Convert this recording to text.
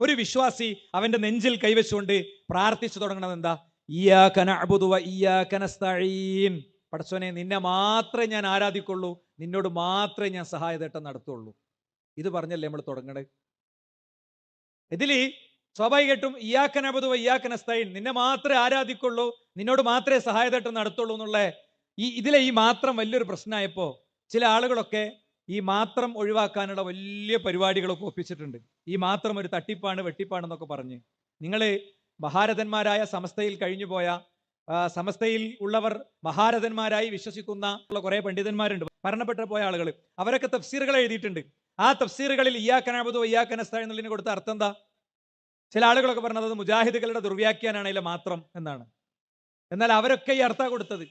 ഒരു വിശ്വാസി അവന്റെ നെഞ്ചിൽ കൈവച്ചുകൊണ്ട് പ്രാർത്ഥിച്ചു തുടങ്ങണത് എന്താ? ഇയ്യാക നഅ്ബുദു വ ഇയ്യാക നസ്തഈൻ. പടച്ചോനെ, നിന്നെ മാത്രമേ ഞാൻ ആരാധിക്കുള്ളൂ, നിന്നോട് മാത്രമേ ഞാൻ സഹായതേട്ടം നടത്തുള്ളൂ. ഇത് പറഞ്ഞല്ലേ നമ്മൾ തുടങ്ങണത്. ഇതില് സ്വാഭാവികമായിട്ടും ഇയ്യാക നഅ്ബുദു വ ഇയ്യാക നസ്തഈൻ, നിന്നെ മാത്രമേ ആരാധിക്കുള്ളൂ, നിന്നോട് മാത്രമേ സഹായതേട്ടം നടത്തുള്ളൂ എന്നുള്ള ഇതിലെ ഈ മാത്രം വലിയൊരു പ്രശ്നമായപ്പോ ചില ആളുകളൊക്കെ ഈ മാത്രം ഒഴിവാക്കാനുള്ള വലിയ പരിപാടികളൊക്കെ ഒപ്പിച്ചിട്ടുണ്ട്. ഈ മാത്രം ഒരു തട്ടിപ്പാണ്, വെട്ടിപ്പാണെന്നൊക്കെ പറഞ്ഞ്. നിങ്ങൾ മഹാരഥന്മാരായ സമസ്തയിൽ കഴിഞ്ഞുപോയ, സമസ്തയിൽ ഉള്ളവർ മഹാരഥന്മാരായി വിശ്വസിക്കുന്ന കുറെ പണ്ഡിതന്മാരുണ്ട്, മരണപ്പെട്ട പോയ ആളുകൾ. അവരൊക്കെ തഫ്സീറുകൾ എഴുതിയിട്ടുണ്ട്. ആ തഫ്സീറുകളിൽ ഇയ്യാക നഅ്ബുദു വ ഇയ്യാക നസ്തഈൻ എന്നുള്ളതിന് കൊടുത്ത അർത്ഥം എന്താ? ചില ആളുകളൊക്കെ പറഞ്ഞത് മുജാഹിദുകളുടെ ദുർവ്യാഖ്യാനാണ് അതിലെ മാത്രം എന്നാണ്. എന്നാൽ അവരൊക്കെ ഈ അർത്ഥം കൊടുത്തത്.